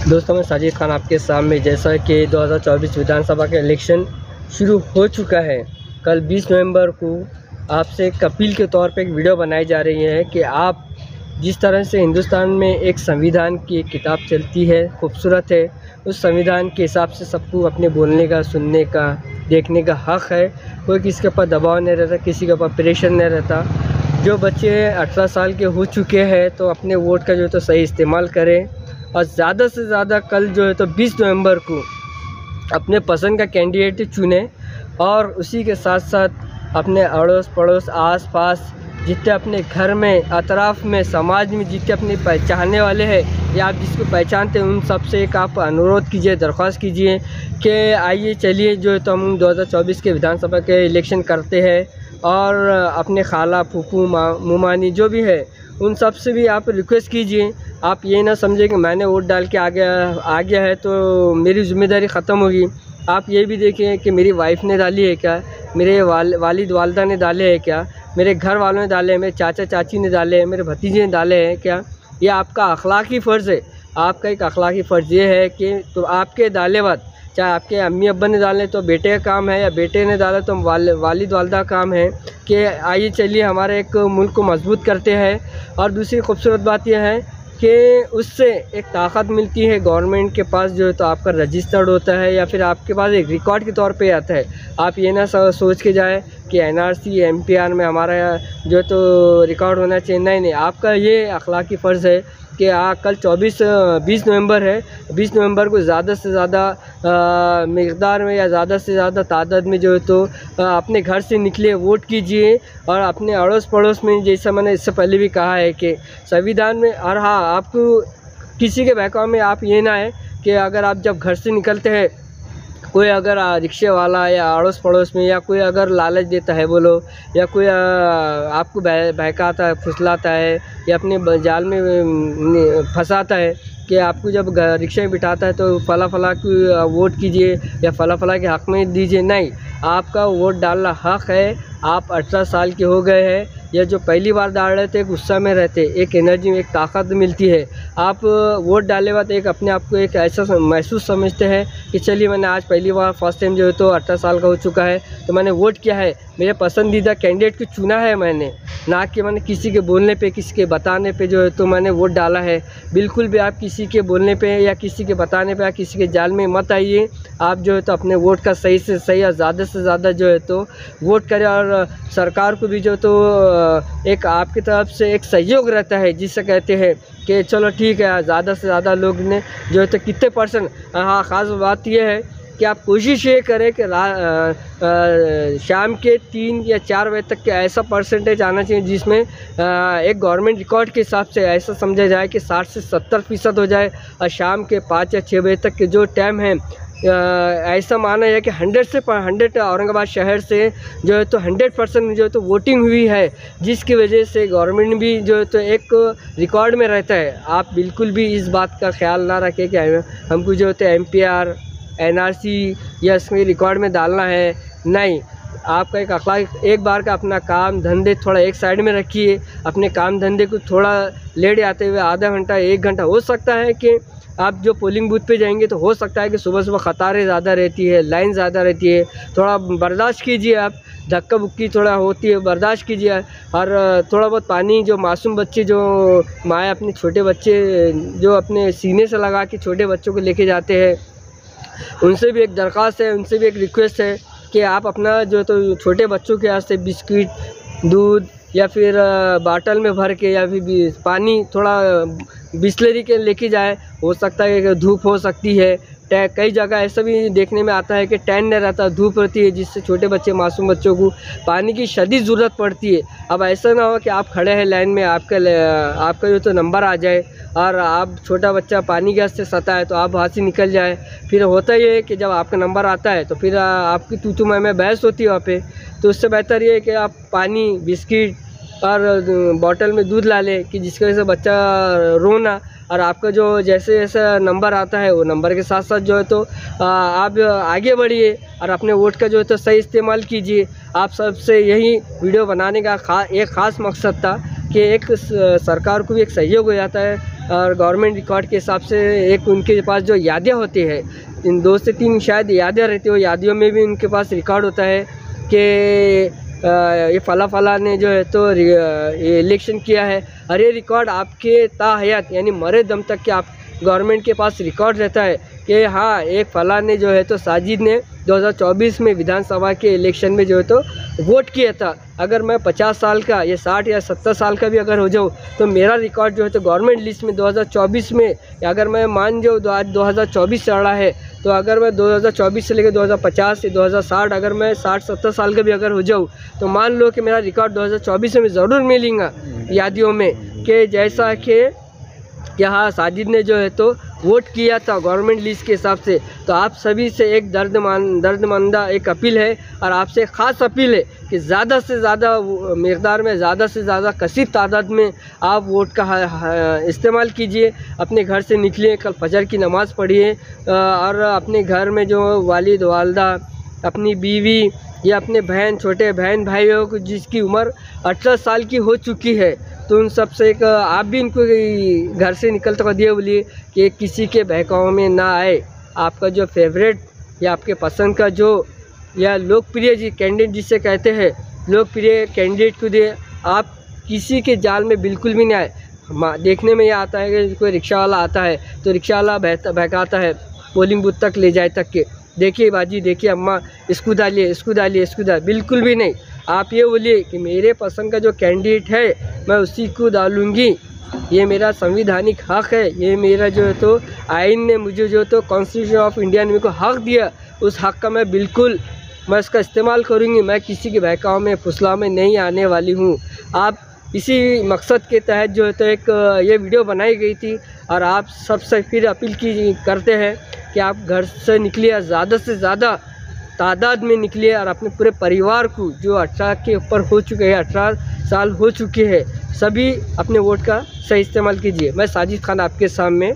दोस्तों मैं साजिद खान आपके सामने। जैसा कि 2024 विधानसभा का इलेक्शन शुरू हो चुका है, कल 20 नवंबर को आपसे एक अपील के तौर पे एक वीडियो बनाई जा रही है कि आप जिस तरह से हिंदुस्तान में एक संविधान की एक किताब चलती है, खूबसूरत है, उस संविधान के हिसाब से सबको अपने बोलने का, सुनने का, देखने का हक़ है। कोई किसी के ऊपर दबाव नहीं रहता, किसी के ऊपर प्रेशर नहीं रहता। जो बच्चे 18 साल के हो चुके हैं तो अपने वोट का जो है तो सही इस्तेमाल करें और ज़्यादा से ज़्यादा कल जो है तो 20 नवंबर को अपने पसंद का कैंडिडेट चुनें और उसी के साथ साथ अपने अड़ोस पड़ोस आस पास जितने अपने घर में, अतराफ़ में, समाज में जितने अपने पहचानने वाले हैं या आप जिसको पहचानते हैं, उन सब से एक आप अनुरोध कीजिए, दरख्वास्त कीजिए कि आइए चलिए जो है तो हम 2024 के विधानसभा के इलेक्शन करते हैं और अपने खाला, फूफू, मुमानी जो भी है उन सब से भी आप रिक्वेस्ट कीजिए। आप ये ना समझें कि मैंने वोट डाल के आ गया है तो मेरी ज़िम्मेदारी ख़त्म होगी। आप ये भी देखें कि मेरी वाइफ ने डाली है क्या, मेरे वालिद वालदा ने डाले हैं क्या, मेरे घर वालों ने डाले हैं, मेरे चाचा चाची ने डाले हैं, मेरे भतीजे ने डाले हैं क्या। ये आपका अखलाकी फ़र्ज़ है। आपका एक अखलाकी फ़र्ज़ ये है कि तो आपके डाले बाद, चाहे आपके अम्मी अब्बा ने डाले तो बेटे का काम है या बेटे ने डाला तो वालिद वालदा का काम है कि आइए चलिए हमारे एक मुल्क को मजबूत करते हैं। और दूसरी खूबसूरत बात यह है कि उससे एक ताकत मिलती है। गवर्नमेंट के पास जो है तो आपका रजिस्टर्ड होता है या फिर आपके पास एक रिकॉर्ड के तौर पे आता है। आप ये ना सोच के जाए कि NRC MPR में हमारा जो है तो रिकॉर्ड होना चाहिए। नहीं, आपका ये अखलाकी फ़र्ज़ है कि कल 20 नवंबर है। 20 नवंबर को ज़्यादा से ज़्यादा मिक़दार में या ज़्यादा से ज़्यादा तादाद में जो है तो अपने घर से निकले, वोट कीजिए और अपने अड़ोस पड़ोस में, जैसा मैंने इससे पहले भी कहा है कि संविधान में, और हाँ, आपको किसी के बहकावे में आप ये ना है कि अगर आप जब घर से निकलते हैं, कोई अगर रिक्शे वाला या अड़ोस पड़ोस में या कोई अगर लालच देता है बोलो, या कोई आपको बहकाता है, फुसलाता है या अपने जाल में फंसाता है कि आपको जब रिक्शे में बिठाता है तो फला की वोट कीजिए या फला के हक़ में दीजिए। नहीं, आपका वोट डालना हक़ है। आप 18 साल के हो गए हैं या जो पहली बार डाल रहे थे, गुस्सा में रहते, एक एनर्जी में एक ताकत मिलती है। आप वोट डालने बाद एक अपने आप को एक ऐसा महसूस समझते हैं कि चलिए मैंने आज पहली बार फर्स्ट टाइम जो है तो 18 साल का हो चुका है तो मैंने वोट किया है, मेरे पसंदीदा कैंडिडेट को चुना है मैंने, ना कि मैंने किसी के बोलने पे, किसी के बताने पे जो है तो मैंने वोट डाला है। बिल्कुल भी आप किसी के बोलने पे या किसी के बताने पे या किसी के जाल में मत आइए। आप जो है तो अपने वोट का सही से सही और ज़्यादा से ज़्यादा जो है तो वोट करें और सरकार को भी जो तो एक आपकी तरफ से एक सहयोग रहता है, जिसे कहते हैं कि चलो ठीक है, ज़्यादा से ज़्यादा लोग ने जो है तो कितने %। हाँ, ख़ास बात यह है कि आप कोशिश ये करें कि शाम के 3 या 4 बजे तक के ऐसा परसेंटेज आना चाहिए जिसमें एक गवर्नमेंट रिकॉर्ड के हिसाब से ऐसा समझा जाए कि 60 से 70% हो जाए और शाम के 5 या 6 बजे तक के जो टाइम है ऐसा माना है कि 100 औरंगाबाद शहर से जो है तो 100% जो है तो वोटिंग हुई है, जिसकी वजह से गवर्नमेंट भी जो है तो एक रिकॉर्ड में रहता है। आप बिल्कुल भी इस बात का ख्याल ना रखें कि हमको जो है तो MPR, NRC या इसमें रिकॉर्ड में डालना है। नहीं, आपका एक अखलाक, एक बार का अपना काम धंधे थोड़ा एक साइड में रखिए। अपने काम धंधे को थोड़ा लेट आते हुए आधा घंटा 1 घंटा, हो सकता है कि आप जो पोलिंग बूथ पे जाएंगे तो हो सकता है कि सुबह कतारें ज़्यादा रहती है, लाइन ज़्यादा रहती है, थोड़ा बर्दाश्त कीजिए। आप धक्का बुक्की थोड़ा होती है, बर्दाश्त कीजिए। और थोड़ा बहुत पानी, जो मासूम बच्चे, जो माएँ अपने छोटे बच्चे जो अपने सीने से लगा के छोटे बच्चों को लेके जाते हैं, उनसे भी एक दरख्वास्त है, उनसे भी एक रिक्वेस्ट है कि आप अपना जो तो छोटे बच्चों के वास्ते बिस्किट, दूध या फिर बाटल में भर के या फिर पानी थोड़ा बिस्लरी के लेके जाए। हो सकता है कि धूप हो सकती है, कई जगह ऐसा भी देखने में आता है कि टैन नहीं रहता, धूप रहती है, जिससे छोटे बच्चे, मासूम बच्चों को पानी की शदीद ज़रूरत पड़ती है। अब ऐसा ना हो कि आप खड़े हैं लाइन में, आपका जो तो नंबर आ जाए और आप छोटा बच्चा पानी गैस से सता है तो आप वहाँ से निकल जाए। फिर होता ये है कि जब आपका नंबर आता है तो फिर आपकी तू मैं बहस होती है वहाँ पे। तो उससे बेहतर ये है कि आप पानी, बिस्किट और बॉटल में दूध ला लें कि जिसकी वजह से बच्चा रोना, और आपका जो जैसे जैसा नंबर आता है वो नंबर के साथ साथ जो है तो आप आगे बढ़िए और अपने वोट का जो है तो सही इस्तेमाल कीजिए। आप सबसे यही वीडियो बनाने का एक ख़ास मकसद था कि एक सरकार को भी एक सहयोग हो जाता है और गवर्नमेंट रिकॉर्ड के हिसाब से एक उनके पास जो यादें होती है, इन 2 से 3 शायद यादें रहती है, वो यादियों में भी उनके पास रिकॉर्ड होता है कि ये फला ने जो है तो इलेक्शन किया है। और ये रिकॉर्ड आपके ताहयात यानी मरे दम तक के आप गवर्नमेंट के पास रिकॉर्ड रहता है कि हाँ, एक फला ने जो है तो साजिद ने 2024 में विधानसभा के इलेक्शन में जो है तो वोट किया था। अगर मैं 50 साल का या 60 या 70 साल का भी अगर हो जाऊँ तो मेरा रिकॉर्ड जो है तो गवर्नमेंट लिस्ट में 2024 में, अगर मैं मान जाऊँ तो आज 2024 चल रहा है, तो अगर मैं 2024 से लेकर 2050 या 2060 अगर मैं 60-70 साल का भी अगर हो जाऊँ तो मान लो कि मेरा रिकॉर्ड 2024 में ज़रूर मिलेगा यादियों में कि जैसा कि हाँ, साजिद ने जो है तो वोट किया था गवर्नमेंट लिस्ट के हिसाब से। तो आप सभी से एक दर्दमंदा एक अपील है और आपसे ख़ास अपील है कि ज़्यादा से ज़्यादा मकदार में, ज़्यादा से ज़्यादा कसीर तादाद में आप वोट का इस्तेमाल कीजिए। अपने घर से निकलिए, कल फजर की नमाज़ पढ़िए और अपने घर में जो वालिद वालदा, अपनी बीवी या अपने बहन, छोटे बहन भाइयों को जिसकी उम्र 18 साल की हो चुकी है, तो उन सब से एक आप भी इनको घर से निकलते हुए दिए बोलिए कि किसी के बहकावे में ना आए। आपका जो फेवरेट या आपके पसंद का जो या लोकप्रिय जी कैंडिडेट जिसे कहते हैं, लोकप्रिय कैंडिडेट को दिए। आप किसी के जाल में बिल्कुल भी नहीं आए। देखने में ये आता है कि कोई रिक्शा वाला आता है तो रिक्शा वाला बहकाता है पोलिंग बूथ तक ले जाए तक के, देखिए बाजी, देखिए अम्मा, इसको डालिए, इसको डालिए, इसको डालिए, बिल्कुल भी नहीं। आप ये बोलिए कि मेरे पसंद का जो कैंडिडेट है मैं उसी को डालूँगी, ये मेरा संविधानिक हक़ है, ये मेरा जो है तो आइन ने मुझे जो तो कॉन्स्टिट्यूशन ऑफ इंडिया ने मेरे को हक़ दिया, उस हक़ का मैं इसका इस्तेमाल करूँगी। मैं किसी के बहकाव में, फुसलाव में नहीं आने वाली हूँ। आप इसी मकसद के तहत जो है तो एक ये वीडियो बनाई गई थी और आप सबसे फिर अपील करते हैं कि आप घर से निकलिए, ज़्यादा से ज़्यादा तादाद में निकलिए और अपने पूरे परिवार को जो 18 के ऊपर हो चुके हैं, 18 साल हो चुके हैं, सभी अपने वोट का सही इस्तेमाल कीजिए। मैं साजिद खान आपके सामने